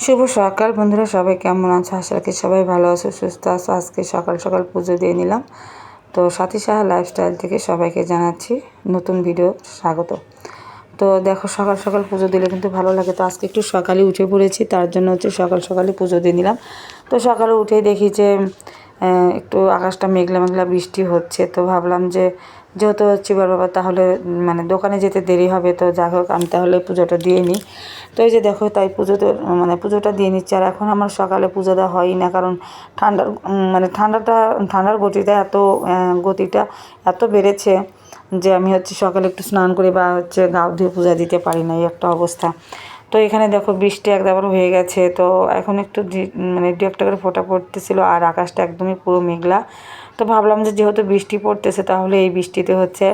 শুভ সকাল বন্ধুরা, সবাই কেমন আছো? আশা রাখি সবাই ভালো আছো, সুস্থ আছো। আজকে সকাল সকাল পুজো দিয়ে নিলাম। তো সাথী সাহা লাইফস্টাইল থেকে সবাইকে জানাচ্ছি নতুন ভিডিও স্বাগত। তো দেখো, সকাল সকাল পুজো দিলে কিন্তু ভালো লাগে। তো আজকে একটু সকালে উঠে পড়েছি, তার জন্য হচ্ছে সকাল সকালে পুজো দিয়ে নিলাম। তো সকালে উঠেই দেখি যে একটু আকাশটা মেঘলা মেঘলা বৃষ্টি হচ্ছে। তো ভাবলাম যে যেহেতু চিবার বাবা, তাহলে মানে দোকানে যেতে দেরি হবে, তো যাই হোক আমি তাহলে পুজোটা দিয়ে নিই। তো এই যে দেখো, তাই পুজোতে মানে পুজোটা দিয়ে নিচ্ছি। আর এখন আমার সকালে পুজো দেওয়া হয়ই না, কারণ মানে ঠান্ডার গতিটা এত বেড়েছে যে আমি হচ্ছে সকালে একটু স্নান করে বা হচ্ছে গা ধুয়ে পূজা দিতে পারি না, এই একটা অবস্থা। তো এখানে দেখো বৃষ্টি একবার হয়ে গেছে। তো এখন একটু মানে দু একটা করে ফোঁটা পড়তেছিল, আর আকাশটা একদমই পুরো মেঘলা। তো ভাবলাম যে যেহেতু বৃষ্টি পড়তেছে, তাহলে এই বৃষ্টিতে হচ্ছে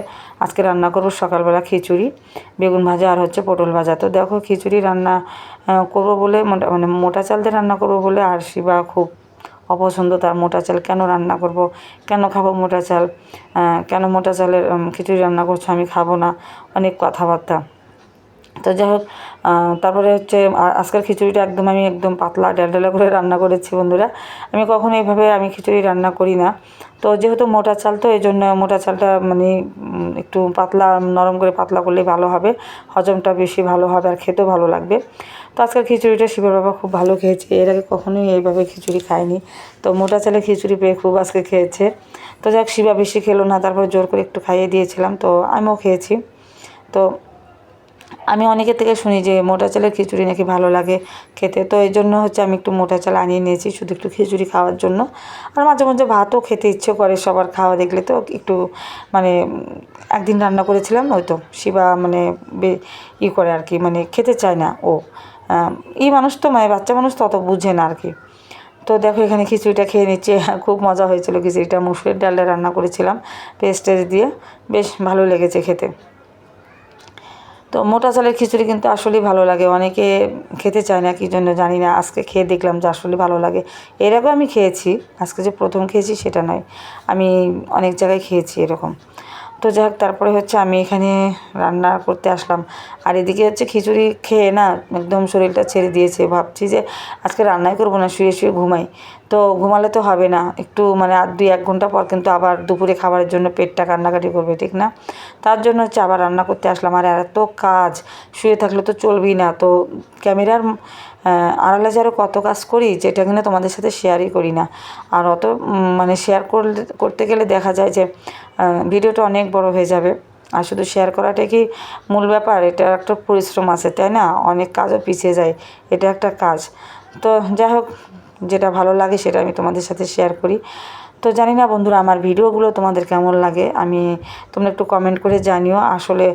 আজকে রান্না করব সকালবেলা খিচুড়ি, বেগুন ভাজা আর হচ্ছে পটল ভাজা। তো দেখো, খিচুড়ি রান্না করব বলে মানে মোটা চাল দিয়ে রান্না করব বলে, আর শিবা খুব অপছন্দ তার মোটা চাল। কেন রান্না করব, কেন খাবো মোটা চাল, কেন মোটা চালের খিচুড়ি রান্না করছো, আমি খাবো না, অনেক কথাবার্তা। তো যাই হোক, তারপরে হচ্ছে আজকের খিচুড়িটা আমি একদম পাতলা ডালডালা করে রান্না করেছি বন্ধুরা। আমি কখনো এইভাবে খিচুড়ি রান্না করি না। তো যেহেতু মোটা চাল, তো এই জন্য মোটা চালটা মানে একটু পাতলা, নরম করে পাতলা করলেই ভালো হবে, হজমটা বেশি ভালো হবে আর খেতেও ভালো লাগবে। তো আজকের খিচুড়িটা শিবের বাবা খুব ভালো খেয়েছে, এর আগে কখনোই এইভাবে খিচুড়ি খায়নি। তো মোটা চালের খিচুড়ি পেয়ে খুব আজকে খেয়েছে। তো যাক, শিবা বেশি খেলো না, তারপর জোর করে একটু খাইয়ে দিয়েছিলাম, তো আমিও খেয়েছি। তো আমি অনেকের থেকে শুনি যে মোটা চালের খিচুড়ি নাকি ভালো লাগে খেতে। তো এই জন্য হচ্ছে আমি একটু মোটা চাল আনিয়ে নিয়েছি, শুধু একটু খিচুড়ি খাওয়ার জন্য। আর মাঝে মাঝে ভাতও খেতে ইচ্ছে করে সবার খাওয়া দেখলে, তো একটু মানে একদিন রান্না করেছিলাম, ওই তো শিবা মানে করে আর কি, মানে খেতে চায় না ও। মানুষ তো, মানে বাচ্চা মানুষ তো অত বুঝে না আর কি। তো দেখো, এখানে খিচুড়িটা খেয়ে নিচ্ছে। খুব মজা হয়েছিল খিচুড়িটা, মুসুরের ডালটা রান্না করেছিলাম পেস্ট দিয়ে, বেশ ভালো লেগেছে খেতে। তো মোটা চালের খিচুড়ি কিন্তু আসলেই ভালো লাগে, অনেকে খেতে চায় না কী জন্য জানি না। আজকে খেয়ে দেখলাম যে আসলে ভালো লাগে। এর আগেও আমি খেয়েছি, আজকে যে প্রথম খেয়েছি সেটা নয়, আমি অনেক জায়গায় খেয়েছি এরকম। তো যাই হোক, তারপরে হচ্ছে আমি এখানে রান্না করতে আসলাম। আর এদিকে হচ্ছে খিচুড়ি খেয়ে না একদম শরীরটা ছেড়ে দিয়েছে, ভাবছি যে আজকে রান্নাই করবো না, শুয়ে শুয়ে ঘুমাই। তো ঘুমালে তো হবে না, একটু মানে আর 2-1 ঘন্টা পর কিন্তু আবার দুপুরে খাবারের জন্য পেটটা কান্নাকাটি করবে, ঠিক না? তার জন্য হচ্ছে আবার রান্না করতে আসলাম। আর এত কাজ, শুয়ে থাকলে তো চলবেই না। তো ক্যামেরার আড়ালে যে আরও কত কাজ করি, যেটা কিনা তোমাদের সাথে শেয়ারই করি না। আর অত মানে শেয়ার করতে গেলে দেখা যায় যে ভিডিওটা অনেক বড় হয়ে যাবে। আর শুধু শেয়ার করাটাই কি মূল ব্যাপার? এটা একটা পরিশ্রম আছে, তাই না? অনেক কাজও পিছিয়ে যায়, এটা একটা কাজ। তো যাই হোক, যেটা ভালো লাগে সেটা আমি তোমাদের সাথে শেয়ার করি। তো জানি না বন্ধুরা, আমার ভিডিওগুলো তোমাদের কেমন লাগে, তোমরা একটু কমেন্ট করে জানিও। আসলে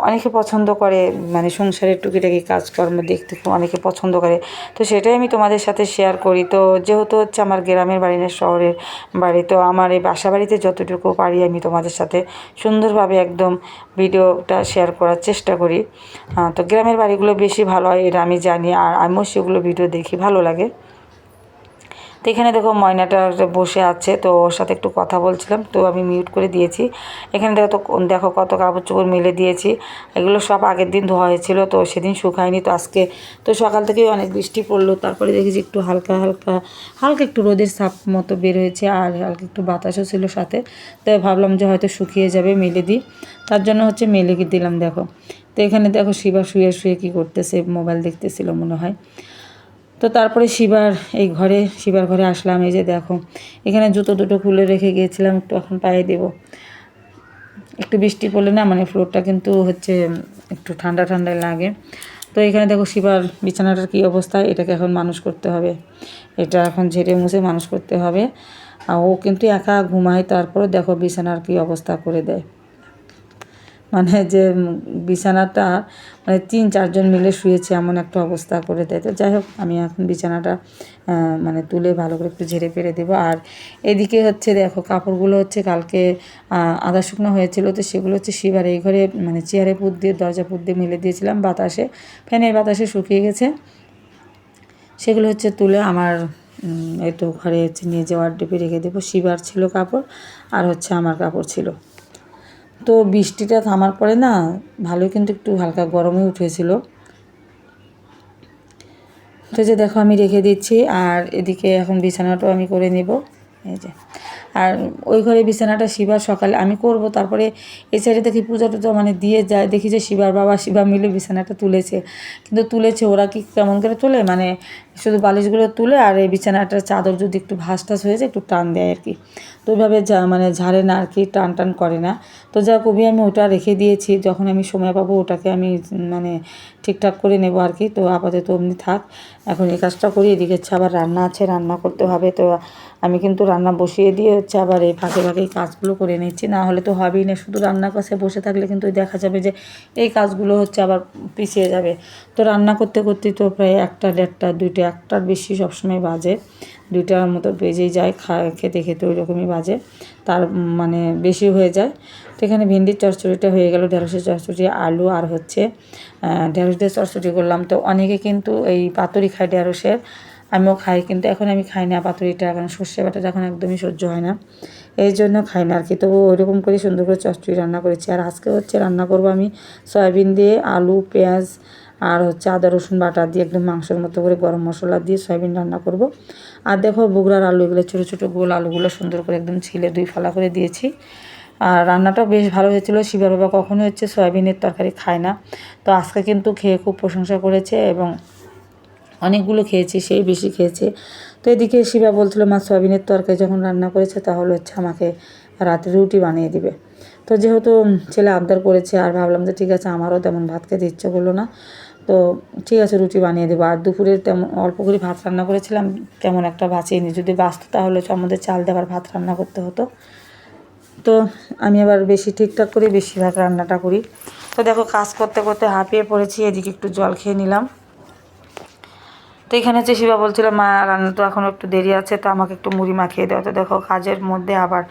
অনেকে পছন্দ করে, মানে সংসারের টুকিটাকি কাজকর্ম দেখতে খুব অনেকে পছন্দ করে। তো সেটাই আমি তোমাদের সাথে শেয়ার করি। তো যেহেতু হচ্ছে আমার গ্রামের বাড়ি না শহরের বাড়ি, তো আমার এই বাসা বাড়িতে যতটুকু পারি আমি তোমাদের সাথে সুন্দরভাবে একদম ভিডিওটা শেয়ার করার চেষ্টা করি। তো গ্রামের বাড়িগুলো বেশি ভালো হয়, এটা আমি জানি, আর আমিও সেগুলো ভিডিও দেখি, ভালো লাগে। তো এখানে দেখো, ময়নাটা বসে আছে, তো ওর সাথে একটু কথা বলছিলাম, তো আমি মিউট করে দিয়েছি। এখানে দেখো কত কাপড় চোপড় মেলে দিয়েছি। এগুলো সব আগের দিন ধোয়া হয়েছিল, তো সেদিন শুকায়নি। তো আজকে তো সকাল থেকেই অনেক বৃষ্টি পড়লো, তারপরে দেখেছি একটু হালকা হালকা হালকা একটু রোদের ছাপ মতো বের হয়েছে, আর হালকা একটু বাতাসও ছিল সাথে। তাই ভাবলাম যে হয়তো শুকিয়ে যাবে, মেলে দিই। তার জন্য হচ্ছে মেলে দিলাম দেখো। তো এখানে দেখো, শিবা শুয়ে শুয়ে কী করতেছে, মোবাইল দেখতেছিল মনে হয়। তো তারপরে শিবার ঘরে আসলাম। এই যে দেখো, এখানে জুতো দুটো খুলে রেখে গিয়েছিলাম, একটু এখন পায়ে দেব। একটু বৃষ্টি পড়লে না মানে ফ্লোরটা কিন্তু হচ্ছে একটু ঠান্ডা ঠান্ডা লাগে। তো এখানে দেখো, শিবার বিছানাটার কী অবস্থা, এটাকে এখন মানুষ করতে হবে, এটা এখন ঝেড়ে মুছে মানুষ করতে হবে। আর ও কিন্তু একা ঘুমায়, তারপরে দেখো বিছানার কী অবস্থা করে দেয়। মানে যে বিছানাটা মানে 3-4 জন মিলে শুয়েছে এমন একটা অবস্থা করে দেয়। তো যাই হোক, আমি এখন বিছানাটা মানে তুলে ভালো করে একটু ঝেড়ে ফেড়ে দেবো। আর এদিকে হচ্ছে দেখো, কাপড়গুলো হচ্ছে কালকে আধা শুকনো হয়েছিল, তো সেগুলো হচ্ছে শিবার এই ঘরে মানে চেয়ারে পুঁত দিয়ে, দরজা পুঁত দিয়ে মেলে দিয়েছিলাম, বাতাসে, ফ্যানের বাতাসে শুকিয়ে গেছে। সেগুলো হচ্ছে তুলে আমার এই তো ঘরে হচ্ছে নিয়ে যাওয়ার ডিপে রেখে দেবো। শিবার ছিল কাপড়, আর হচ্ছে আমার কাপড় ছিল। তো বৃষ্টিটা থামার পরে না ভালোই কিন্তু একটু হালকা গরমই উঠেছিল। তো যে দেখো আমি রেখে দিচ্ছি, আর এদিকে এখন বিছানাটাও আমি করে নিব। এই যে, আর ওই ঘরে বিছানাটা শিবার সকালে আমি করব, তারপরে এই সাইডে দেখি পূজা টুজা মানে দিয়ে যায়, দেখি যে শিবার বাবা শিবা মিলে বিছানাটা তুলেছে, কিন্তু তুলেছে ওরা কি কেমন করে তোলে, মানে শুধু বালিশগুলো তুলে আর এই বিছানাটার চাদর যদি একটু ভাঁজ টাস হয়ে যায় একটু টান দেয় আর কি, তো ওইভাবে মানে ঝাড়ে না আর কি, টান টান করে না। তো যা কবি আমি ওটা রেখে দিয়েছি, যখন আমি সময় পাবো ওটাকে আমি মানে ঠিকঠাক করে নেব আর কি। তো আপাতত অমনি থাক, এখন এই কাজটা করি। এদিকে হচ্ছে আবার রান্না আছে, রান্না করতে হবে। তো আমি কিন্তু রান্না বসিয়ে দিয়ে হচ্ছে আবার এই ফাঁকে ফাঁকে এই কাজগুলো করে নিচ্ছি, না হলে তো হবেই না। শুধু রান্নার কাছে বসে থাকলে কিন্তু দেখা যাবে যে এই কাজগুলো হচ্ছে আবার পিছিয়ে যাবে। তো রান্না করতে করতে তো প্রায় 1টা 1:30 2টা 1টার বেশি সবসময় বাজে, 2টার মতো বেজেই যায়, খেতে খেতে ওই রকমই বাজে, তার মানে বেশি হয়ে যায়। তো এখানে ভেন্ডির চচ্চড়িটা হয়ে গেল, ঢেঁড়সের চচ্চড়ি, আলু আর হচ্ছে ঢেঁড়স দিয়ে চচ্চড়ি করলাম। তো অনেকে কিন্তু এই পাতুরি খায় ঢেঁড়সের, আমিও খাই, কিন্তু এখন আমি খাই না পাতুরিটা, কারণ সর্ষে বাটাটা এখন একদমই সহ্য হয় না, এই জন্য খাই না আর কি। তবু ওইরকম করে সুন্দর করে চচ্চড়ি রান্না করেছি। আর আজকে হচ্ছে রান্না করব আমি সয়াবিন দিয়ে, আলু পেঁয়াজ আর হচ্ছে আদা রসুন বাটা দিয়ে একদম মাংসের মতো করে গরম মশলা দিয়ে সয়াবিন রান্না করব। আর দেখো বগুড়ার আলু, এগুলো ছোটো ছোটো গোল আলুগুলো সুন্দর করে একদম ছিলে 2 ফালা করে দিয়েছি। আর রান্নাটাও বেশ ভালো হয়েছিল। শিবার বাবা কখনো হচ্ছে সয়াবিনের তরকারি খায় না, তো আজকে কিন্তু খেয়ে খুব প্রশংসা করেছে এবং অনেকগুলো খেয়েছি, সেই বেশি খেয়েছে। তো এদিকে শিবা বলছিল মা সয়াবিনের তরকারি যখন রান্না করেছে তাহলে হচ্ছে আমাকে রাতে রুটি বানিয়ে দিবে। তো যেহেতু ছেলে আবদার করেছে, আর ভাবলাম যে ঠিক আছে, আমারও তেমন ভাত খেতে ইচ্ছে করলো না, তো ঠিক আছে রুটি বানিয়ে দেবো। আর দুপুরে তেমন অল্প করে ভাত রান্না করেছিলাম, তেমন একটা বাঁচিনি, যদি বাঁচত তাহলে আমাদের চাল দেওয়ার ভাত রান্না করতে হতো। তো আমি আবার বেশি ঠিকঠাক করে বেশিরভাগ রান্নাটা করি। তো দেখো কাজ করতে করতে হাঁপিয়ে পড়েছি, এদিকে একটু জল খেয়ে নিলাম। তো এখানে হচ্ছে শিবা বলছিল মা রান্না তো এখনও একটু দেরি আছে, তো আমাকে একটু মুড়ি মাখিয়ে দাও। তো দেখো কাজের মধ্যে আবার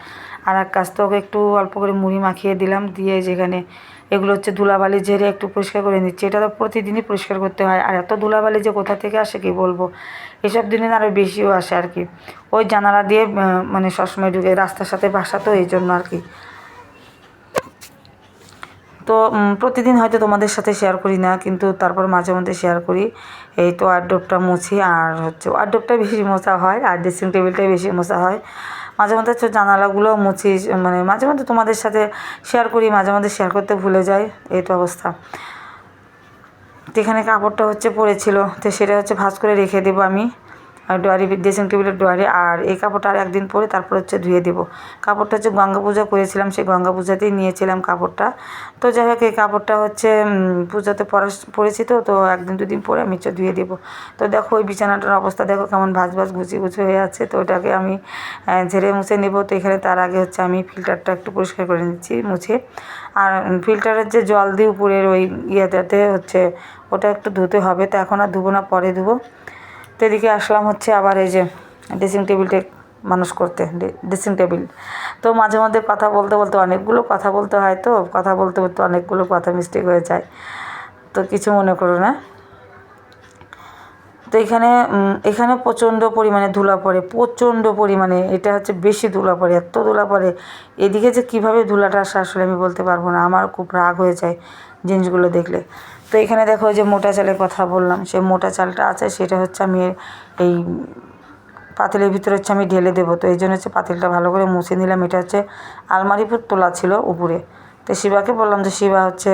আর এক কাজ, তো ওকে একটু অল্প করে মুড়ি মাখিয়ে দিলাম, দিয়ে যেখানে এগুলো হচ্ছে ধুলাবালি ঝেড়ে একটু পরিষ্কার করে নিচ্ছি। এটা তো প্রতিদিনই পরিষ্কার করতে হয়, আর এত ধুলাবালি যে কোথা থেকে আসে কি বলবো, এসব দিনে আরও বেশিও আসে আর কি। ওই জানালা দিয়ে মানে সবসময় ঢুকে, রাস্তার সাথে বাসা তো এই জন্য আর কি। তো প্রতিদিন হয়তো তোমাদের সাথে শেয়ার করি না, কিন্তু তারপর মাঝে মধ্যে শেয়ার করি। এই তো ওয়ারড্রোবটা মুছি, আর হচ্ছে ওয়ারড্রোবটা বেশি মোছা হয়, আর ড্রেসিং টেবিলটাই বেশি মোছা হয়। মাঝে মধ্যে হচ্ছে জানালাগুলোও মুছি, মানে মাঝে মধ্যে তোমাদের সাথে শেয়ার করি, মাঝে মধ্যে শেয়ার করতে ভুলে যাই, এই তো অবস্থা। তো এখানে কাপড়টা হচ্ছে পড়েছিল, তো সেটা হচ্ছে ভাঁজ করে রেখে দেবো আমি ডোয়ারি, ড্রেসিং টেবিলের ডোয়ারি। আর এই কাপড়টা আর একদিন পরে তারপর হচ্ছে ধুয়ে দেবো। কাপড়টা হচ্ছে গঙ্গা পূজা করেছিলাম, সেই গঙ্গা পূজাতেই নিয়েছিলাম কাপড়টা। তো যাই হোক এই কাপড়টা হচ্ছে পূজাতে পরেছি, তো একদিন দুদিন পরে আমি হচ্ছে ধুয়ে দেবো। তো দেখো ওই বিছানাটার অবস্থা দেখো কেমন ভাঁজ ভাঁজ গুছিয়ে গুছিয়ে হয়ে আছে, তো ওটাকে আমি ঝেড়ে মুছে নেবো। তো এখানে তার আগে হচ্ছে আমি ফিল্টারটা একটু পরিষ্কার করে নিচ্ছি মুছে, আর ফিল্টারের যে জল দিয়ে উপরের ওই ইয়েটাতে হচ্ছে ওটা একটু ধুতে হবে। তো এখন আর ধুবো না, পরে ধুবো। তো এদিকে আসলাম হচ্ছে আবার এই যে ড্রেসিং টেবিলটা মানুষ করতে, ড্রেসিং টেবিল। তো মাঝে মধ্যে কথা বলতে বলতে অনেকগুলো কথা বলতে হয়, তো কথা বলতে বলতে অনেকগুলো কথা মিস্টেক হয়ে যায়, তো কিছু মনে করো না। তো এখানে এখানে প্রচণ্ড পরিমাণে ধুলা পড়ে, প্রচণ্ড পরিমাণে, এটা হচ্ছে বেশি ধুলা পড়ে, এত ধুলা পড়ে। এদিকে যে কীভাবে ধুলাটা আসে আসলে আমি বলতে পারবো না, আমার খুব রাগ হয়ে যায় জিনিসগুলো দেখলে। তো এখানে দেখো যে মোটা চালের কথা বললাম, সেই মোটা চালটা আছে, সেটা হচ্ছে আমি এই পাতিলের ভিতরে হচ্ছে আমি ঢেলে দেবো। তো এই জন্য হচ্ছে পাতিলটা ভালো করে মুছে নিলাম। এটা হচ্ছে আলমারির উপর তোলা ছিল উপরে, তো শিবাকে বললাম যে শিবা হচ্ছে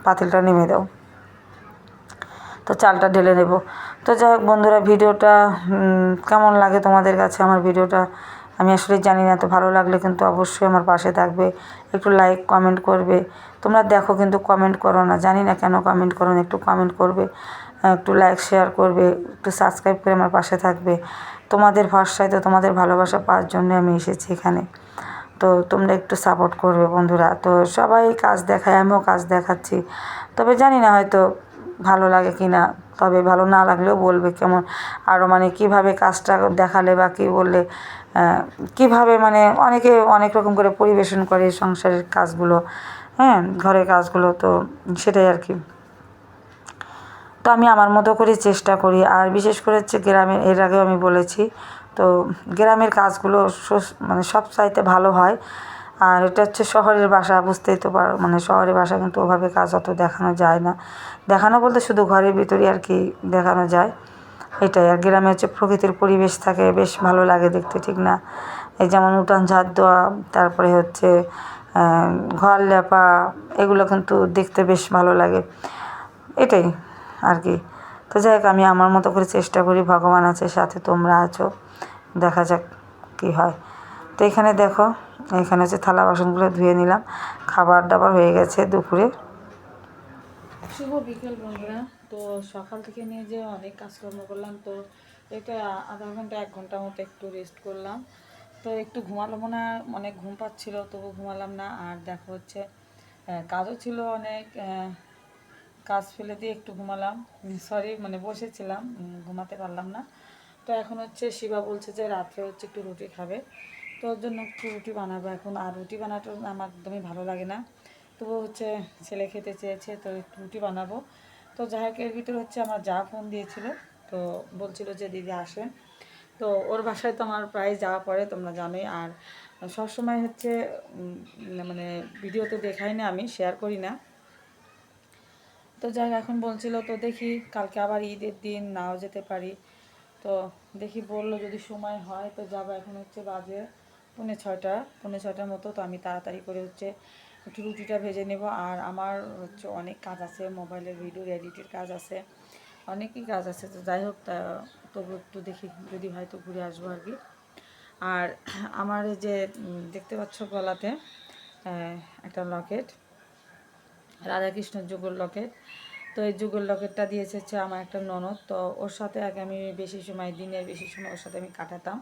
পাতিলটা নেমে দাও, তো চালটা ঢেলে নেব। তো যাই হোক বন্ধুরা, ভিডিওটা কেমন লাগে তোমাদের কাছে আমার ভিডিওটা আমি আসলে জানি না। তো ভালো লাগলে কিন্তু অবশ্যই আমার পাশে থাকবে, একটু লাইক কমেন্ট করবে। তোমরা দেখো কিন্তু কমেন্ট করো না, জানি না কেন কমেন্ট করো না, একটু কমেন্ট করবে, একটু লাইক শেয়ার করবে, একটু সাবস্ক্রাইব করে আমার পাশে থাকবে। তোমাদের ভরসায়, তো তোমাদের ভালোবাসা পাওয়ার জন্য আমি এসেছি এখানে, তো তোমরা একটু সাপোর্ট করবে বন্ধুরা। তো সবাই কাজ দেখায়, আমিও কাজ দেখাচ্ছি, তবে জানি না হয়তো ভালো লাগে কি না, তবে ভালো না লাগলেও বলবে কেমন আরও, মানে কীভাবে কাজটা দেখালে বা কী বললে, কীভাবে মানে অনেকে অনেক রকম করে পরিবেশন করে সংসারের কাজগুলো, হ্যাঁ ঘরের কাজগুলো, তো সেটাই আর কি। তো আমি আমার মতো করে চেষ্টা করি। আর বিশেষ করে হচ্ছে গ্রামের, এর আগেও আমি বলেছি, তো গ্রামের কাজগুলো মানে সব চাইতে ভালো হয়। আর এটা হচ্ছে শহরের বাসা, বুঝতেই তো পারো, মানে শহরের বাসা কিন্তু ওভাবে কাজ অত দেখানো যায় না, দেখানো বলতে শুধু ঘরের ভিতরে আর কি দেখানো যায়, এটাই। আর গ্রামে হচ্ছে প্রকৃতির পরিবেশ থাকে, বেশ ভালো লাগে দেখতে, ঠিক না? এই যেমন উঠান ঝাড় দেওয়া, তারপরে হচ্ছে ঘর লেপা, এগুলো কিন্তু দেখতে বেশ ভালো লাগে, এটাই আর কি। তো যাই হোক, আমি আমার মতো করে চেষ্টা করি, ভগবান আছে সাথে, তোমরা আছো, দেখা যাক কী হয়। তো এখানে দেখো, এখানে হচ্ছে থালা বাসনগুলো ধুয়ে নিলাম, খাবার দাবার হয়ে গেছে দুপুরে। শুভ বিকেল বন্ধুরা। তো সকাল থেকে নিয়ে যে অনেক কাজকর্ম করলাম, তো এটা আধা ঘন্টা 1 ঘন্টার মতো একটু রেস্ট করলাম। তো একটু ঘুমালাম না, অনেক ঘুম পাচ্ছিল, তবু ঘুমালাম না। আর দেখো হচ্ছে কাজও ছিল অনেক, কাজ ফেলে দিয়ে একটু ঘুমালাম, সরি মানে বসেছিলাম, ঘুমাতে পারলাম না। তো এখন হচ্ছে শিবা বলছে যে রাত্রে হচ্ছে একটু রুটি খাবে, তো ওর জন্য একটু রুটি বানাবো এখন। আর রুটি বানাতে আমার একদমই ভালো লাগে না, তবু হচ্ছে ছেলে খেতে চেয়েছে, তো একটু রুটি বানাবো। তো যাই হোক, এর ভিতরে হচ্ছে আমার যা ফোন দিয়েছিল, তো বলছিল যে দিদি আসেন। তো ওর বাসায় তো আমার প্রায় যাওয়া পড়ে, তোমরা জানোই। আর সবসময় হচ্ছে মানে ভিডিওতে দেখাই না, আমি শেয়ার করি না। তো যাই এখন বলছিল, তো দেখি কালকে আবার ঈদের দিন নাও যেতে পারি। তো দেখি বললো যদি সময় হয় তো যাবো। এখন হচ্ছে বাজে 6:45 মতো। তো আমি তাড়াতাড়ি করে হচ্ছে একটু রুটিটা ভেজে নেব। আর আমার হচ্ছে অনেক কাজ আছে, মোবাইলের ভিডিও এডিটের কাজ আছে, অনেকই কাজ আছে। তো যাই হোক, তবু একটু দেখি যদি হয় তো ঘুরে আসবো আর কি। আর আমার এই যে দেখতে পাচ্ছ গলাতে একটা লকেট, রাধাকৃষ্ণের যুগল লকেট। তো এই যুগল লকেটটা দিয়েছে হচ্ছে আমার একটা ননদ। তো ওর সাথে আগে আমি বেশি সময়, দিনের বেশি সময় ওর সাথে আমি কাটাতাম,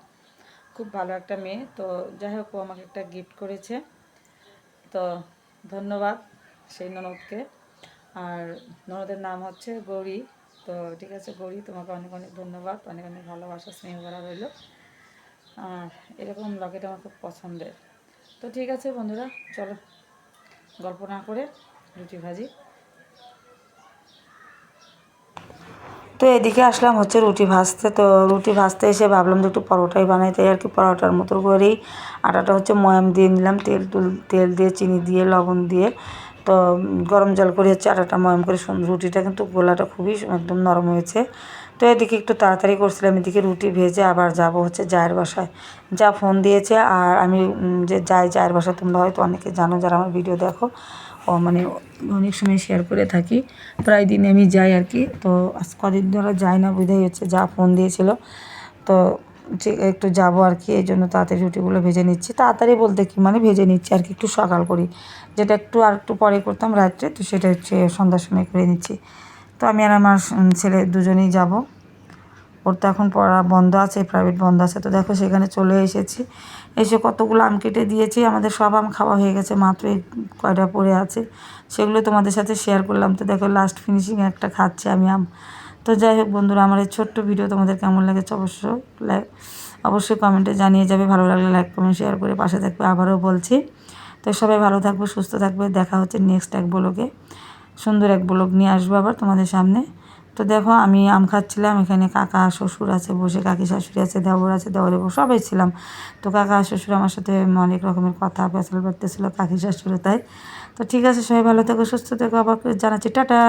খুব ভালো একটা মেয়ে। তো যাই হোক, ও আমাকে একটা গিফট করেছে, তো ধন্যবাদ সেই ননদকে। আর ননদের নাম হচ্ছে গৌরী। তো ঠিক আছে গৌরী, তোমাকে অনেক অনেক ধন্যবাদ, অনেক অনেক ভালোবাসা স্নেহ করা রইল। আর এরকম লকেট আমার খুব পছন্দের। তো ঠিক আছে বন্ধুরা, চলো গল্প না করে রুটি ভাজি। তো এদিকে আসলাম হচ্ছে রুটি ভাজতে। তো রুটি ভাজতে এসে ভাবলাম যে একটু পরোটাই বানাই, তাই আর কি পরোটার মতো করেই আটাটা হচ্ছে ময়াম দিয়ে নিলাম, তেল দিয়ে, চিনি দিয়ে, লবণ দিয়ে। তো গরম জল করে হচ্ছে আটাটা ময়াম করে, রুটিটা কিন্তু গোলাটা খুবই একদম নরম হয়েছে। তো এদিকে একটু তাড়াতাড়ি করছিলাম, এদিকে রুটি ভেজে আবার যাব হচ্ছে জায়ের বাসায়, যা ফোন দিয়েছে। আর আমি যে যাই জায়ের বাসায়, তোমরা হয়তো অনেকে জানো যারা আমার ভিডিও দেখো, মানে অনেক সময় শেয়ার করে থাকি, প্রায় দিন আমি যাই আর কি। তো আজ কদিন ধরে যাই না, বুঝাই হচ্ছে, যা ফোন দিয়েছিল। তো একটু যাবো আর কি, এই জন্য তাড়াতাড়ি রুটিগুলো ভেজে নিচ্ছি। তাড়াতাড়ি বলতে কি, মানে ভেজে নিচ্ছি আর কি, একটু সকাল করি, যেটা একটু আর একটু পরে করতাম রাত্রে, তো সেটা হচ্ছে সন্ধ্যার সময় করে নিচ্ছি। তো আমি আর আমার ছেলে দুজনেই যাব। ওর তো এখন পড়া বন্ধ আছে, প্রাইভেট বন্ধ আছে। তো দেখো সেখানে চলে এসেছি, এসে কতগুলো আম কেটে দিয়েছি, আমাদের সব আম খাওয়া হয়ে গেছে, মাত্র এই কয়টা পড়ে আছে, সেগুলো তোমাদের সাথে শেয়ার করলাম। তো দেখো লাস্ট ফিনিশিং একটা খাচ্ছি আমি আম। তো যাই হোক বন্ধুরা, আমার এই ছোট্ট ভিডিও তোমাদের কেমন লেগেছে অবশ্যই কমেন্টে জানিয়ে যাবে। ভালো লাগলে লাইক কমেন্ট শেয়ার করে পাশে থাকবে, আবারও বলছি। তো সবাই ভালো থাকবে, সুস্থ থাকবে, দেখা হচ্ছে নেক্সট এক ব্লগে, সুন্দর এক ব্লগ নিয়ে আসবো আবার তোমাদের সামনে। তো দেখো আমি আম খাচ্ছিলাম, এখানে কাকা শ্বশুর আছে বসে, কাকি শাশুড়ি আছে, দেওর আছে, দেওরের বউ, সবাই ছিলাম। তো কাকা শ্বশুর আমার সাথে অনেক রকমের কথা পেঁচাল করতেছিল, কাকি শাশুড়ি, তাই। তো ঠিক আছে, সবাই ভালো থেকো, সুস্থ থেকো, আবার জানাচ্ছি টাটা।